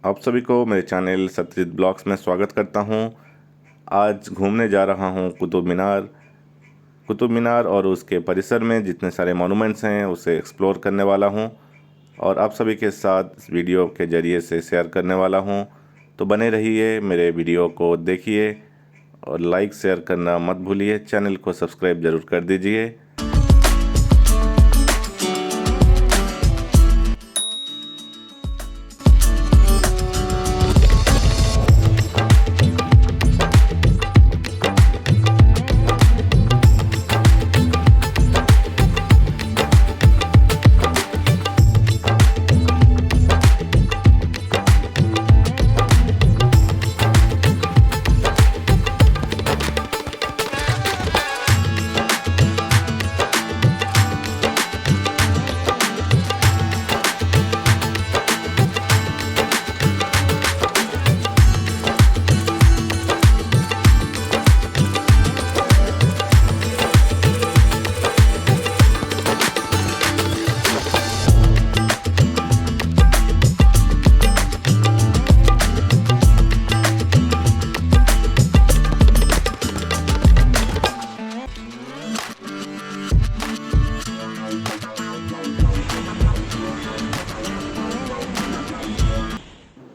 आप सभी को मेरे चैनल सत्यजीत ब्लॉग्स में स्वागत करता हूं। आज घूमने जा रहा हूं कुतुब मीनार और उसके परिसर में जितने सारे मॉन्यूमेंट्स हैं उसे एक्सप्लोर करने वाला हूं और आप सभी के साथ इस वीडियो के ज़रिए से शेयर करने वाला हूं। तो बने रहिए, मेरे वीडियो को देखिए और लाइक शेयर करना मत भूलिए। चैनल को सब्सक्राइब ज़रूर कर दीजिए।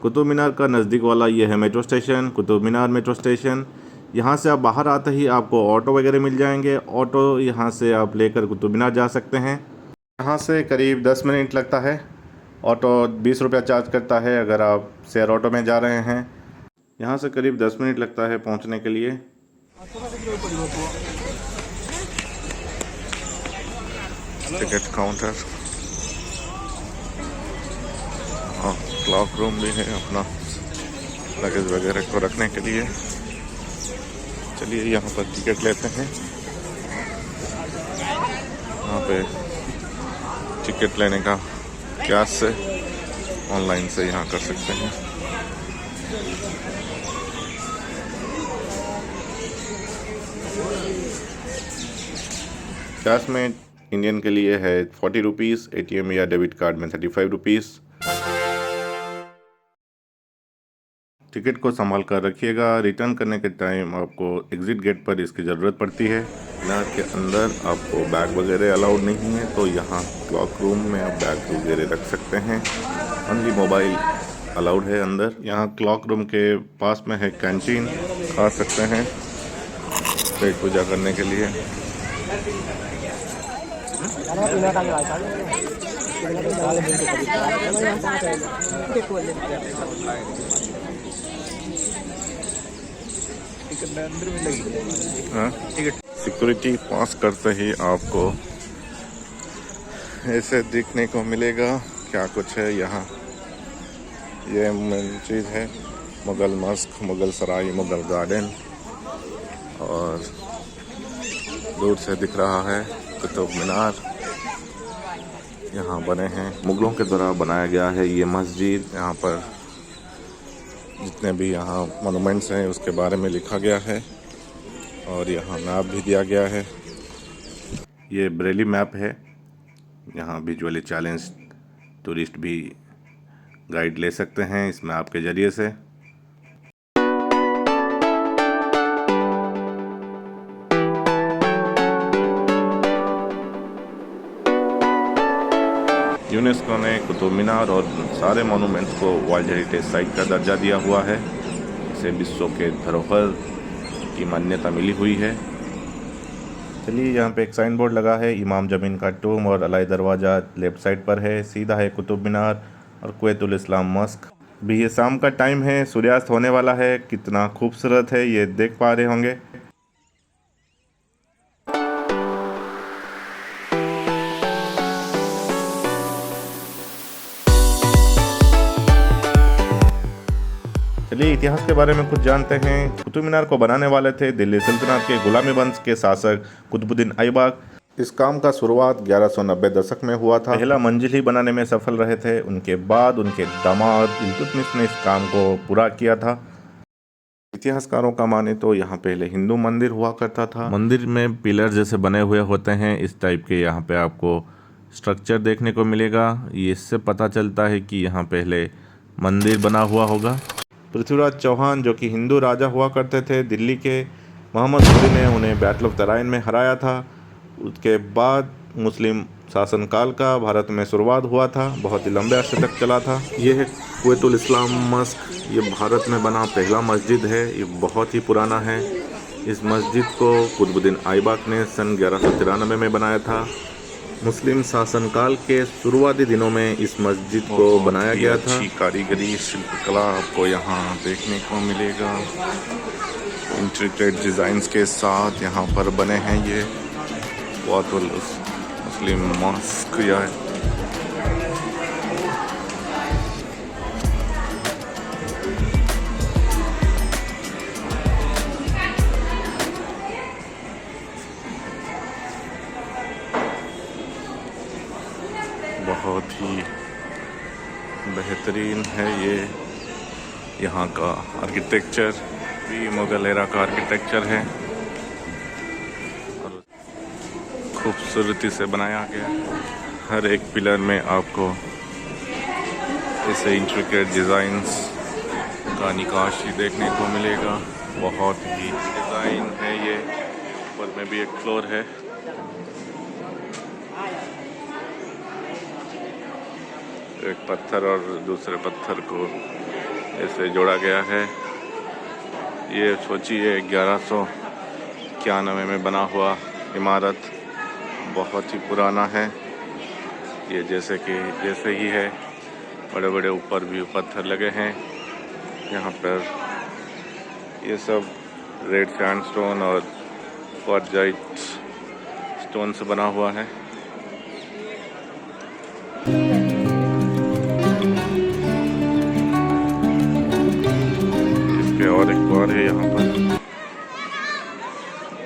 कुतुब मीनार का नज़दीक वाला ये है metro station, Qutub Minar metro station. यहाँ से आप बाहर आते ही आपको ऑटो वगैरह मिल जाएंगे। ऑटो यहाँ से आप लेकर कुतुब मीनार जा सकते हैं। यहाँ से करीब 10 मिनट लगता है। ऑटो 20 रुपया चार्ज करता है अगर आप शेयर ऑटो में जा रहे हैं। यहाँ से करीब 10 मिनट लगता है पहुँचने के लिए। टिकट काउंटर, क्लॉक रूम भी है अपना लगेज वगैरह को रखने के लिए। चलिए यहाँ पर टिकट लेते हैं। यहाँ पे टिकट लेने का कैश से, ऑनलाइन से यहाँ कर सकते हैं। कैश में इंडियन के लिए है 40 रुपीज़, ATM या डेबिट कार्ड में 35 रुपीज़। टिकट को संभाल कर रखिएगा। रिटर्न करने के टाइम आपको एग्ज़िट गेट पर इसकी ज़रूरत पड़ती है। मीनार के अंदर आपको बैग वगैरह अलाउड नहीं है, तो यहाँ क्लॉक रूम में आप बैग वगैरह रख सकते हैं। ओनली मोबाइल अलाउड है अंदर। यहाँ क्लॉक रूम के पास में है कैंटीन, खा सकते हैं पेट पूजा करने के लिए। सिक्योरिटी पास करते ही आपको ऐसे देखने को मिलेगा क्या कुछ है यहाँ। ये मेन चीज़ है मुग़ल मस्क, मुग़ल सराय, मुग़ल गार्डन, और दूर से दिख रहा है कुतुब मीनार। यहाँ बने हैं, मुग़लों के द्वारा बनाया गया है ये मस्जिद। यहाँ पर जितने भी यहाँ मोनूमेंट्स हैं उसके बारे में लिखा गया है और यहाँ मैप भी दिया गया है। ये ब्रेली मैप है। यहाँ विजुअली चैलेंज टूरिस्ट भी गाइड ले सकते हैं इस मैप के ज़रिए से। यूनेस्को ने कुतुब मीनार और सारे मोनूमेंट्स को वर्ल्ड हेरिटेज साइट का दर्जा दिया हुआ है। इसे विश्व के धरोहर की मान्यता मिली हुई है। चलिए, यहाँ पे एक साइन बोर्ड लगा है, इमाम जमीन का टूम और अलाई दरवाज़ा लेफ्ट साइड पर है। सीधा है कुतुब मीनार और कुवैतुल इस्लाम मस्क। अभी ये शाम का टाइम है, सूर्यास्त होने वाला है। कितना खूबसूरत है ये देख पा रहे होंगे। चलिए इतिहास के बारे में कुछ जानते हैं। कुतुब मीनार को बनाने वाले थे दिल्ली सल्तनत के गुलामी वंश के शासक कुतुबुद्दीन ऐबक। इस काम का शुरुआत 1190 दशक में हुआ था। पहला मंजिल ही बनाने में सफल रहे थे। उनके बाद उनके दामाद इल्तुतमिश ने इस काम को पूरा किया था। इतिहासकारों का माने तो यहाँ पहले हिंदू मंदिर हुआ करता था। मंदिर में पिलर जैसे बने हुए होते हैं, इस टाइप के यहाँ पे आपको स्ट्रक्चर देखने को मिलेगा। ये इससे पता चलता है कि यहाँ पहले मंदिर बना हुआ होगा। पृथ्वीराज चौहान जो कि हिंदू राजा हुआ करते थे दिल्ली के, मोहम्मद घोरी ने उन्हें बैटल ऑफ तराइन में हराया था। उसके बाद मुस्लिम शासनकाल का भारत में शुरुआत हुआ था, बहुत ही लंबे अरसे तक चला था। ये है कुवैतुल इस्लाम मस्क। ये भारत में बना पहला मस्जिद है। ये बहुत ही पुराना है। इस मस्जिद को कुतुबुद्दीन ऐबक ने सन 1193 में बनाया था। मुस्लिम शासनकाल के शुरुआती दिनों में इस मस्जिद को बनाया गया था। अच्छी कारीगरी शिल्पकला आपको यहाँ देखने को मिलेगा। इंट्रिकेट डिज़ाइंस के साथ यहाँ पर बने हैं ये कुवैतुल मुस्लिम मस्क। बहुत ही बेहतरीन है ये यहाँ का आर्किटेक्चर भी मुग़ल एरा का आर्किटेक्चर है और खूबसूरती से बनाया गया। हर एक पिलर में आपको ऐसे इंट्रिकेट डिज़ाइंस का निकाशी देखने को मिलेगा। बहुत ही डिज़ाइन है ये। ऊपर में भी एक फ्लोर है। एक पत्थर और दूसरे पत्थर को ऐसे जोड़ा गया है। ये सोचिए 1191 में बना हुआ इमारत बहुत ही पुराना है। ये जैसे ही है, बड़े बड़े ऊपर भी पत्थर लगे हैं। यहाँ पर ये सब रेड सैंडस्टोन और क्वार्ट्ज़ाइट स्टोन से बना हुआ है। और एक द्वार है यहाँ पर।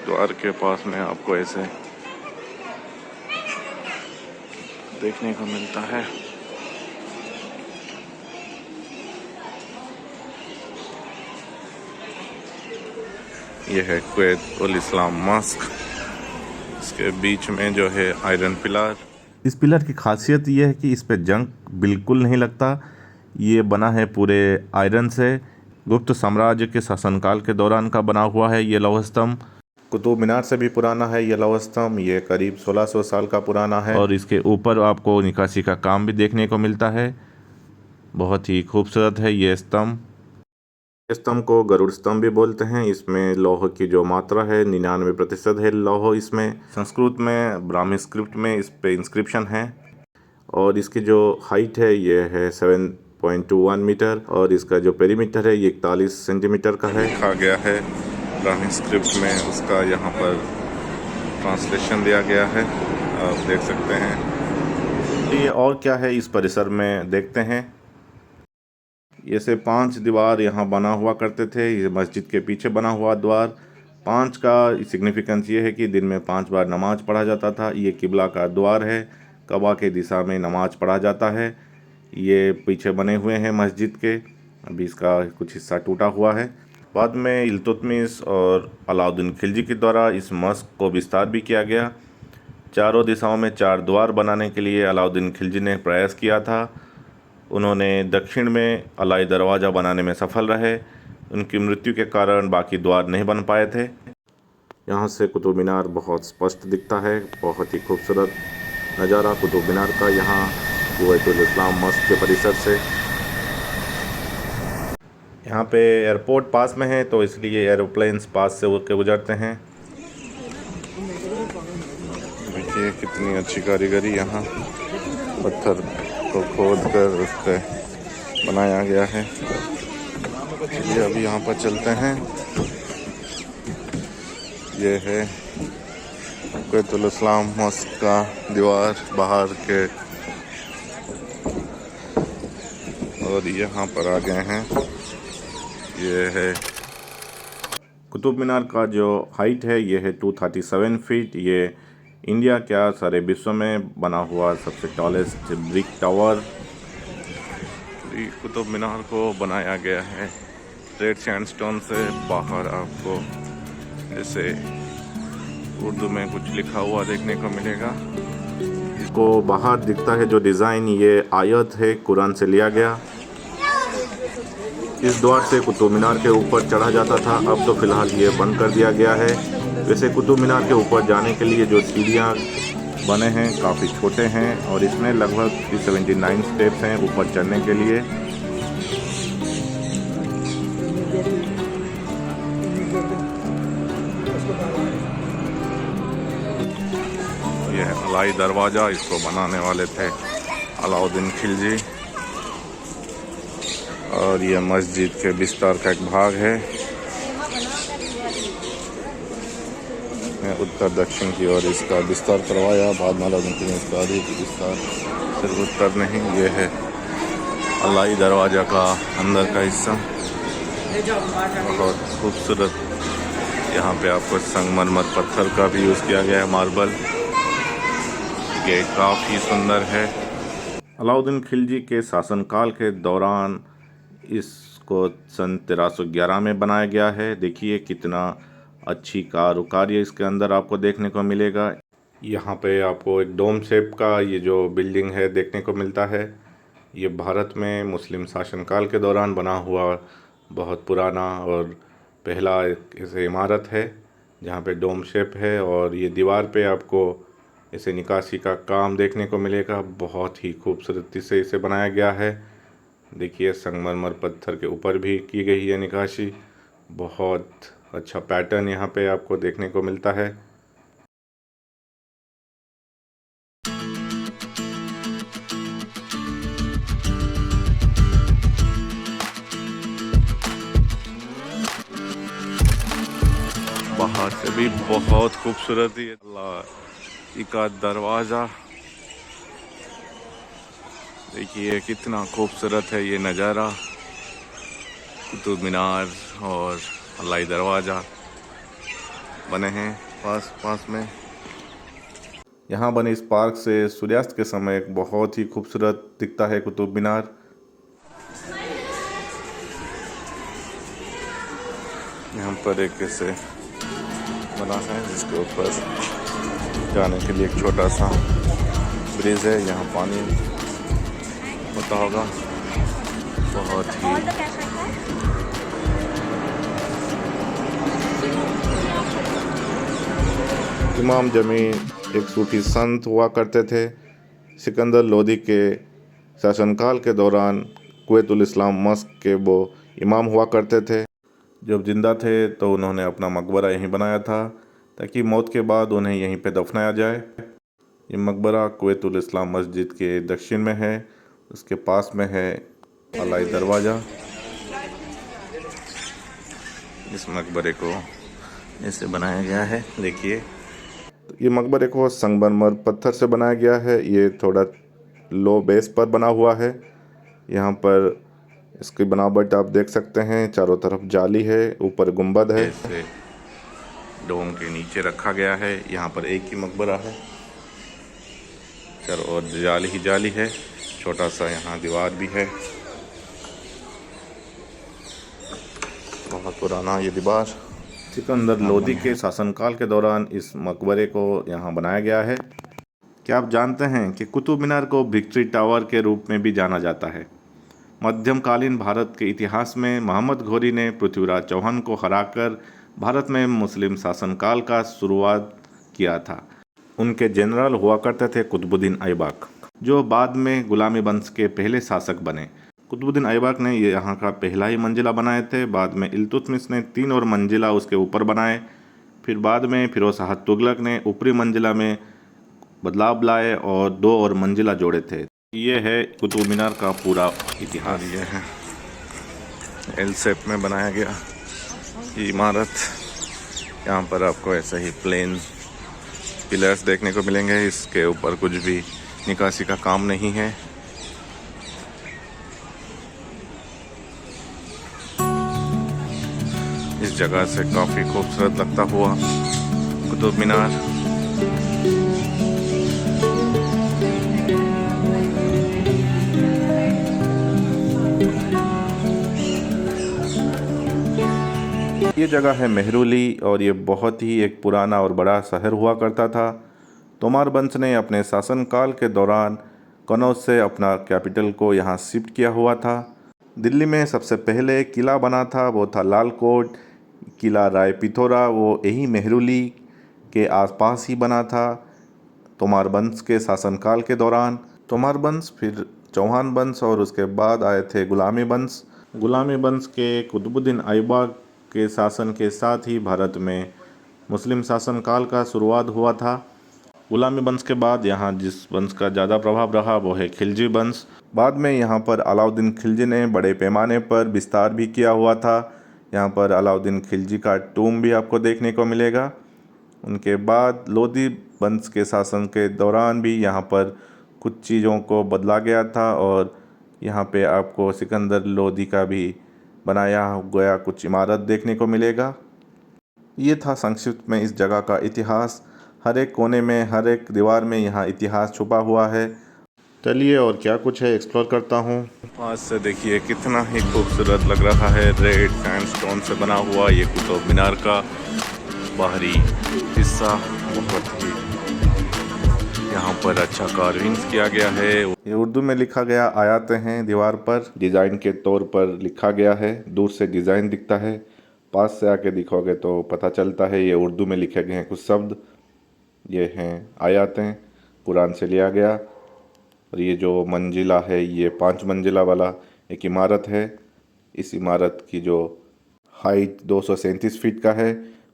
द्वार के पास में आपको ऐसे देखने को मिलता है। यह है कुवैतुल इस्लाम मस्क। इसके बीच में जो है आयरन पिलर। इस पिलर की खासियत यह है कि इस पे जंग बिल्कुल नहीं लगता। ये बना है पूरे आयरन से। गुप्त साम्राज्य के शासनकाल के दौरान का बना हुआ है ये लौह स्तंभ। कुतुब मीनार से भी पुराना है ये लौह स्तंभ। ये करीब 1600 साल का पुराना है और इसके ऊपर आपको निकासी का काम भी देखने को मिलता है। बहुत ही खूबसूरत है ये स्तंभ। इस स्तंभ को गरुड़ स्तंभ भी बोलते हैं। इसमें लौह की जो मात्रा है 99% है लौह इसमें। संस्कृत में ब्राह्मी स्क्रिप्ट में इस पे इंस्क्रिप्शन है और इसकी जो हाइट है ये है 7.21 मीटर और इसका जो पेरीमीटर है ये 41 सेंटीमीटर का है। लिखा गया है ब्राह्मी स्क्रिप्ट में, उसका यहाँ पर ट्रांसलेशन दिया गया है, आप देख सकते हैं। ये और क्या है इस परिसर में देखते हैं। ये से 5 दीवार यहाँ बना हुआ करते थे। ये मस्जिद के पीछे बना हुआ द्वार। 5 का सिग्निफिकेंस ये है कि दिन में 5 बार नमाज पढ़ा जाता था। ये किबला का द्वार है, कबा के दिशा में नमाज पढ़ा जाता है। ये पीछे बने हुए हैं मस्जिद के। अभी इसका कुछ हिस्सा टूटा हुआ है। बाद में इल्तुतमिश और अलाउद्दीन खिलजी के द्वारा इस मस्क को विस्तार भी किया गया। चारों दिशाओं में 4 द्वार बनाने के लिए अलाउद्दीन खिलजी ने प्रयास किया था। उन्होंने दक्षिण में अलाई दरवाज़ा बनाने में सफल रहे। उनकी मृत्यु के कारण बाकी द्वार नहीं बन पाए थे। यहाँ से कुतुब मीनार बहुत स्पष्ट दिखता है। बहुत ही खूबसूरत नज़ारा कुतुब मीनार का यहाँ कुवैतुल इस्लाम मस्क के परिसर से। यहाँ पे एयरपोर्ट पास में है तो इसलिए एरोप्लेन्स पास से होकर गुजरते हैं। देखिए कितनी अच्छी कारीगरी यहाँ पत्थर को खोद कर उस पर बनाया गया है। चलिए अभी यहाँ पर चलते हैं। ये है कुवैतुल इस्लाम मस्क का दीवार बाहर के, और यहाँ पर आ गए हैं। ये है कुतुब मीनार का जो हाइट है ये है 237 फीट। ये इंडिया क्या सारे विश्व में बना हुआ सबसे tallest brick tower. Qutub Minar को बनाया गया है रेड सैंडस्टोन से। बाहर आपको जैसे उर्दू में कुछ लिखा हुआ देखने को मिलेगा। इसको बाहर दिखता है जो डिज़ाइन, ये आयत है कुरान से लिया गया। इस द्वार से कुतुब मीनार के ऊपर चढ़ा जाता था। अब तो फिलहाल ये बंद कर दिया गया है। वैसे कुतुब मीनार के ऊपर जाने के लिए जो सीढ़ियाँ बने हैं काफ़ी छोटे हैं और इसमें लगभग 79 स्टेप्स हैं ऊपर चढ़ने के लिए। यह अलाई दरवाज़ा, इसको बनाने वाले थे अलाउद्दीन खिलजी। और यह मस्जिद के बिस्तर का एक भाग है। उत्तर दक्षिण की ओर इसका विस्तार करवाया। बाद में अलाउद्दीन खिलजी ने इसका अधिक विस्तार सिर्फ उत्तर नहीं, ये है अलाई दरवाज़ा का अंदर का हिस्सा, बहुत खूबसूरत। यहाँ पे आपको संगमरमर पत्थर का भी यूज़ किया गया है, मार्बल। ये काफ़ी सुंदर है। अलाउद्दीन खिलजी के शासनकाल के दौरान इसको सन 1311 में बनाया गया है। देखिए कितना अच्छी कारुकार्य इसके अंदर आपको देखने को मिलेगा। यहाँ पे आपको एक डोम शेप का ये जो बिल्डिंग है देखने को मिलता है। ये भारत में मुस्लिम शासनकाल के दौरान बना हुआ बहुत पुराना और पहला ऐसे इमारत है जहाँ पे डोम शेप है। और ये दीवार पे आपको इसे निकासी का काम देखने को मिलेगा। बहुत ही खूबसूरती से इसे बनाया गया है। देखिए संगमरमर पत्थर के ऊपर भी की गई है निकासी। बहुत अच्छा पैटर्न यहाँ पे आपको देखने को मिलता है। बाहर से भी बहुत खूबसूरत है अल्लाह का दरवाज़ा। देखिए कितना खूबसूरत है ये नज़ारा। कुतुब मीनार और अलाई दरवाज़ा बने हैं पास पास में। यहाँ बने इस पार्क से सूर्यास्त के समय एक बहुत ही खूबसूरत दिखता है कुतुब मीनार। यहाँ पर एक ऐसे बना है जिसके ऊपर जाने के लिए एक छोटा सा ब्रिज है। यहाँ पानी होता होगा। बहुत ही इमाम जमी एक सूफी संत हुआ करते थे। सिकंदर लोदी के शासनकाल के दौरान कुवैतुल इस्लाम मस्क के वो इमाम हुआ करते थे। जब जिंदा थे तो उन्होंने अपना मकबरा यहीं बनाया था ताकि मौत के बाद उन्हें यहीं पे दफनाया जाए। ये मकबरा कुवैतुल इस्लाम मस्जिद के दक्षिण में है। उसके पास में है अलाई दरवाज़ा। इस मकबरे को ऐसे बनाया गया है। देखिए ये मकबरे को संगमरमर पत्थर से बनाया गया है। ये थोड़ा लो बेस पर बना हुआ है। यहाँ पर इसकी बनावट आप देख सकते हैं। चारों तरफ जाली है, ऊपर गुंबद है। इसे डोम के नीचे रखा गया है। यहाँ पर एक ही मकबरा है, चारों ओर जाली ही जाली है। छोटा सा यहाँ दीवार भी है। बहुत पुराना ये दीवार। सिकंदर लोदी के शासनकाल के दौरान इस मकबरे को यहाँ बनाया गया है। क्या आप जानते हैं कि कुतुब मीनार को विक्ट्री टावर के रूप में भी जाना जाता है? मध्यकालीन भारत के इतिहास में मोहम्मद घोरी ने पृथ्वीराज चौहान को हराकर भारत में मुस्लिम शासनकाल का शुरुआत किया था। उनके जनरल हुआ करते थे कुतुबुद्दीन ऐबक, जो बाद में गुलामी वंश के पहले शासक बने। कुतुबुद्दीन ऐबक ने ये यहाँ का पहला ही मंजिला बनाए थे। बाद में इल्तुतमिश ने 3 और मंजिला उसके ऊपर बनाए। फिर बाद में फिरोज शाह तुगलक ने ऊपरी मंजिला में बदलाव लाए और 2 और मंजिला जोड़े थे। ये है कुतुब मीनार का पूरा इतिहास। ये है एल शेप में बनाया गया ये इमारत। यहाँ पर आपको ऐसे ही प्लेन पिलर्स देखने को मिलेंगे। इसके ऊपर कुछ भी निकासी का काम नहीं है। इस जगह से काफ़ी खूबसूरत लगता हुआ कुतुब मीनार। ये जगह है मेहरुली और ये बहुत ही एक पुराना और बड़ा शहर हुआ करता था। तोमार वंश ने अपने शासनकाल के दौरान कनौज से अपना कैपिटल को यहाँ शिफ्ट किया हुआ था। दिल्ली में सबसे पहले किला बना था वो था लाल कोट। किला राय पिथौरा वो यही मेहरुली के आसपास ही बना था तोमार वंश के शासनकाल के दौरान। तोमार वंश, फिर चौहान वंश और उसके बाद आए थे गुलामी वंश। गुलामी वंश के कुतुबुद्दीन ऐबक के शासन के साथ ही भारत में मुस्लिम शासनकाल का शुरुआत हुआ था। गुलामी वंश के बाद यहाँ जिस वंश का ज़्यादा प्रभाव रहा वो है खिलजी वंश। बाद में यहाँ पर अलाउद्दीन खिलजी ने बड़े पैमाने पर विस्तार भी किया हुआ था। यहाँ पर अलाउद्दीन खिलजी का टूम भी आपको देखने को मिलेगा। उनके बाद लोधी वंश के शासन के दौरान भी यहाँ पर कुछ चीज़ों को बदला गया था और यहाँ पे आपको सिकंदर लोधी का भी बनाया गया कुछ इमारत देखने को मिलेगा। ये था संक्षिप्त में इस जगह का इतिहास। हर एक कोने में, हर एक दीवार में यहाँ इतिहास छुपा हुआ है। चलिए और क्या कुछ है एक्सप्लोर करता हूँ। पास से देखिए कितना ही खूबसूरत लग रहा है। रेड सैंडस्टोन से बना हुआ ये कुतुब मीनार का बाहरी हिस्सा बहुत ही यहाँ पर अच्छा कार्विंग्स किया गया है। ये उर्दू में लिखा गया आयातें हैं दीवार पर, डिज़ाइन के तौर पर लिखा गया है। दूर से डिज़ाइन दिखता है, पास से आके दिखोगे तो पता चलता है ये उर्दू में लिखे गए हैं कुछ शब्द। ये हैं आयातें, कुरान से लिया गया। और ये जो मंजिला है ये 5 मंजिला वाला एक इमारत है। इस इमारत की जो हाइट 237 फीट का है।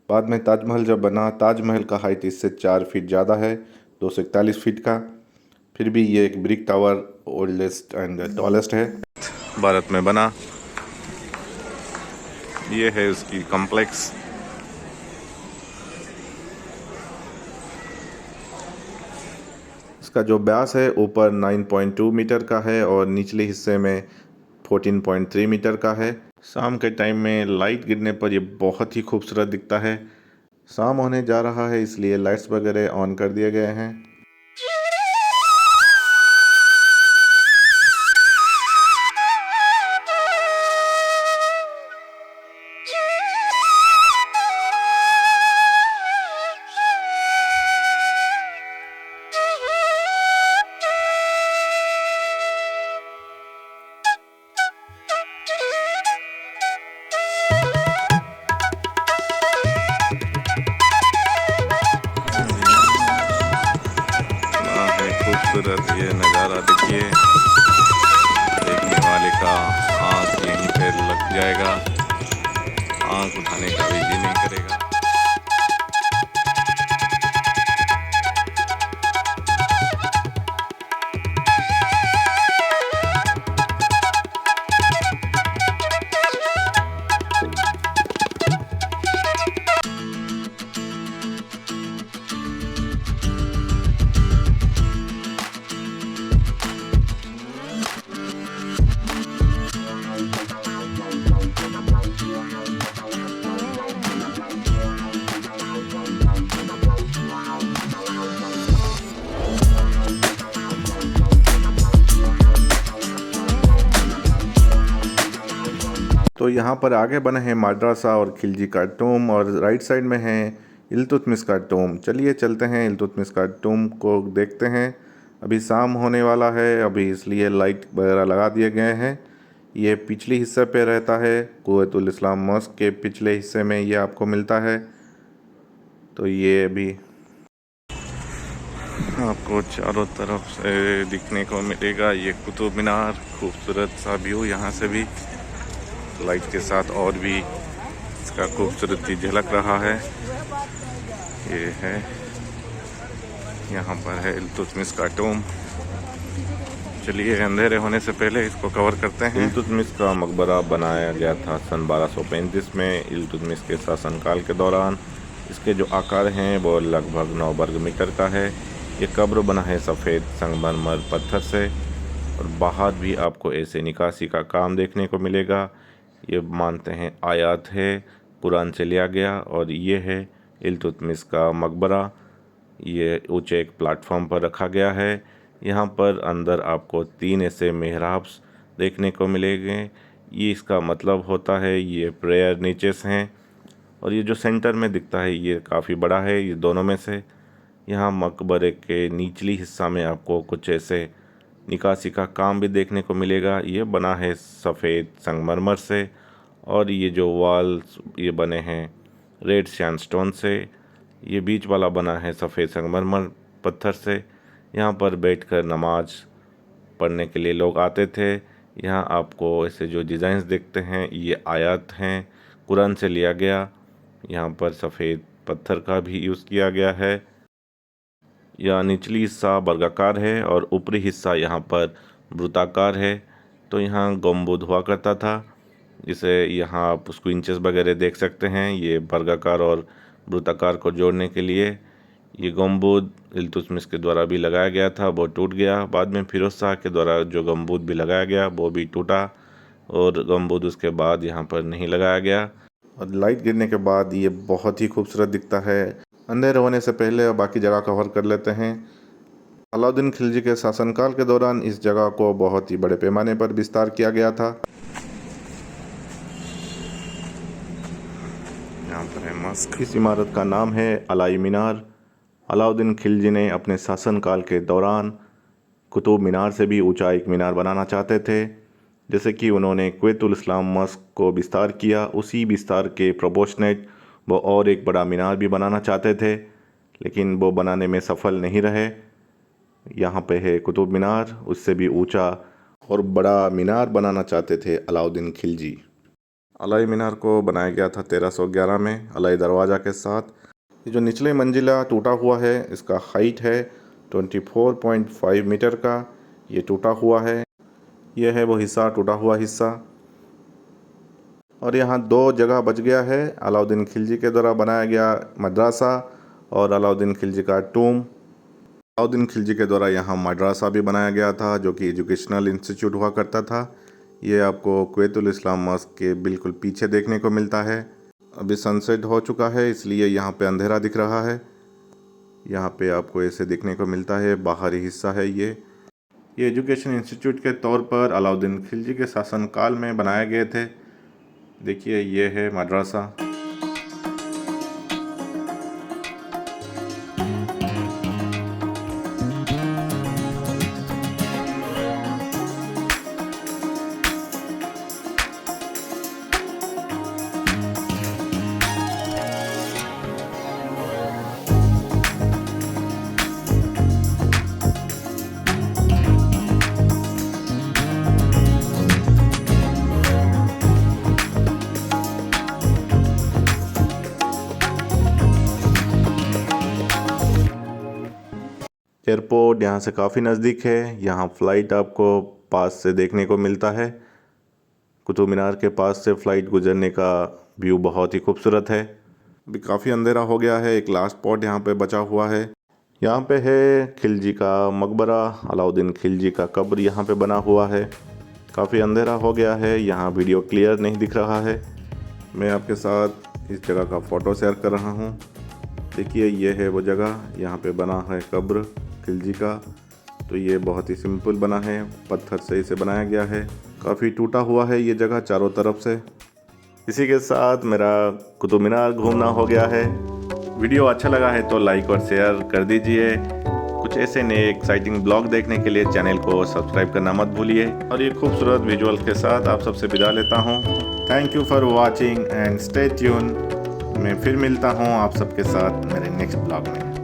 बाद में ताजमहल जब बना, ताजमहल का हाइट इससे 4 फीट ज़्यादा है, 241 फीट का। फिर भी ये एक brick tower oldest and tallest है भारत में बना। ये है उसकी कॉम्प्लेक्स। इसका जो व्यास है ऊपर 9.2 मीटर का है और निचले हिस्से में 14.3 मीटर का है। शाम के टाइम में लाइट गिरने पर ये बहुत ही खूबसूरत दिखता है। शाम होने जा रहा है इसलिए लाइट्स वगैरह ऑन कर दिए गए हैं। खूबसूरत ये नज़ारा देखिए, देखने वाले का आँख यहीं पे लग जाएगा, आँख उठाने का भी जी नहीं करेगा। तो यहाँ पर आगे बने हैं माद्रासा और खिलजी का टूम और राइट साइड में है इल्तुतमिश का टूम। चलिए चलते हैं इल्तुतमिश का टूम को देखते हैं। अभी शाम होने वाला है अभी, इसलिए लाइट वगैरह लगा दिए गए हैं। ये पिछले हिस्से पे रहता है, कुव्वतुल इस्लाम मॉस्क के पिछले हिस्से में ये आपको मिलता है। तो ये अभी आपको चारों तरफ से दिखने को मिलेगा ये कुतुब मीनार। खूबसूरत सा व्यू यहाँ से भी लाइट के साथ और भी इसका खूबसूरती झलक रहा है। ये है यहाँ पर है इल्तुतमिश का टूम। चलिए अंधेरे होने से पहले इसको कवर करते हैं। इल्तुतमिश का मकबरा बनाया गया था सन 1235 में इल्तुतमिश के शासनकाल के दौरान। इसके जो आकार हैं वो लगभग 9 वर्ग मीटर का है। ये कब्र बना है सफ़ेद संगमरमर पत्थर से और बाहर भी आपको ऐसे निकासी का काम देखने को मिलेगा। ये मानते हैं आयात है, कुरान से लिया गया। और ये है इल्तुतमिश का मकबरा। ये ऊंचे एक प्लेटफॉर्म पर रखा गया है। यहाँ पर अंदर आपको 3 ऐसे मेहराब्स देखने को मिलेंगे। ये इसका मतलब होता है ये प्रेयर नीचेस हैं। और ये जो सेंटर में दिखता है ये काफ़ी बड़ा है ये दोनों में से। यहाँ मकबरे के निचली हिस्सा में आपको कुछ ऐसे निकासी का काम भी देखने को मिलेगा। ये बना है सफ़ेद संगमरमर से और ये जो वॉल्स ये बने हैं रेड सैंडस्टोन से। ये बीच वाला बना है सफ़ेद संगमरमर पत्थर से। यहाँ पर बैठकर नमाज पढ़ने के लिए लोग आते थे। यहाँ आपको ऐसे जो डिज़ाइंस देखते हैं ये आयत हैं, कुरान से लिया गया। यहाँ पर सफ़ेद पत्थर का भी यूज़ किया गया है। यह निचली हिस्सा वर्गाकार है और ऊपरी हिस्सा यहाँ पर वृत्ताकार है। तो यहाँ गम्बुद हुआ करता था, जिसे यहाँ आप उसको इंचेस वगैरह देख सकते हैं। ये वर्गाकार और वृत्ताकार को जोड़ने के लिए ये गम्बुद इल्तुतमिश के द्वारा भी लगाया गया था, वो टूट गया। बाद में फिरोज शाह के द्वारा जो गम्बुद भी लगाया गया वो भी टूटा और गम्बुद उसके बाद यहाँ पर नहीं लगाया गया। और लाइट गिरने के बाद ये बहुत ही खूबसूरत दिखता है। अंधेरे होने से पहले बाकी जगह कवर कर लेते हैं। अलाउद्दीन खिलजी के शासनकाल के दौरान इस जगह को बहुत ही बड़े पैमाने पर विस्तार किया गया था। यहाँ पर है मस्क। इस इमारत का नाम है अलाई मीनार। अलाउद्दीन खिलजी ने अपने शासनकाल के दौरान कुतुब मीनार से भी ऊंचा एक मीनार बनाना चाहते थे। जैसे कि उन्होंने कुवैतुल इस्लाम मस्क को विस्तार किया, उसी विस्तार के प्रोपोर्शनेट वो और एक बड़ा मीनार भी बनाना चाहते थे, लेकिन वो बनाने में सफल नहीं रहे। यहाँ पे है कुतुब मीनार, उससे भी ऊंचा और बड़ा मीनार बनाना चाहते थे अलाउद्दीन खिलजी। अलाई मीनार को बनाया गया था 1311 में अलाई दरवाज़ा के साथ। ये जो निचले मंजिला टूटा हुआ है, इसका हाइट है 24.5 मीटर का। ये टूटा हुआ है, यह है वो हिस्सा, टूटा हुआ हिस्सा। और यहाँ दो जगह बच गया है, अलाउद्दीन खिलजी के द्वारा बनाया गया मदरसा और अलाउद्दीन खिलजी का टूम। अलाउद्दीन खिलजी के द्वारा यहाँ मदरसा भी बनाया गया था, जो कि एजुकेशनल इंस्टीट्यूट हुआ करता था। ये आपको कुवैतुल इस्लाम मस्क के बिल्कुल पीछे देखने को मिलता है। अभी सनसेट हो चुका है, इसलिए यहाँ पे अंधेरा दिख रहा है। यहाँ पे आपको ऐसे देखने को मिलता है, बाहरी हिस्सा है ये एजुकेशन इंस्टीट्यूट के तौर पर अलाउद्दीन खिलजी के शासनकाल में बनाए गए थे। देखिए ये है मदरसा। एयरपोर्ट यहाँ से काफ़ी नज़दीक है। यहाँ फ़्लाइट आपको पास से देखने को मिलता है। कुतुब मीनार के पास से फ़्लाइट गुजरने का व्यू बहुत ही खूबसूरत है। अभी काफ़ी अंधेरा हो गया है, एक लास्ट स्पॉट यहाँ पे बचा हुआ है। यहाँ पे है खिलजी का मकबरा, अलाउद्दीन खिलजी का कब्र यहाँ पे बना हुआ है। काफ़ी अंधेरा हो गया है, यहाँ वीडियो क्लियर नहीं दिख रहा है। मैं आपके साथ इस जगह का फ़ोटो शेयर कर रहा हूँ। देखिए ये है वो जगह, यहाँ पे बना है कब्र खिलजी का। तो ये बहुत ही सिंपल बना है, पत्थर से इसे बनाया गया है। काफ़ी टूटा हुआ है ये जगह चारों तरफ से। इसी के साथ मेरा कुतुब मीनार घूमना हो गया है। वीडियो अच्छा लगा है तो लाइक और शेयर कर दीजिए। कुछ ऐसे नए एक्साइटिंग ब्लॉग देखने के लिए चैनल को सब्सक्राइब करना मत भूलिए। और ये खूबसूरत विजुअल के साथ आप सबसे विदा लेता हूँ। Thank you for watching and stay tune. मैं फिर मिलता हूँ आप सबके साथ मेरे नेक्स्ट ब्लॉग में।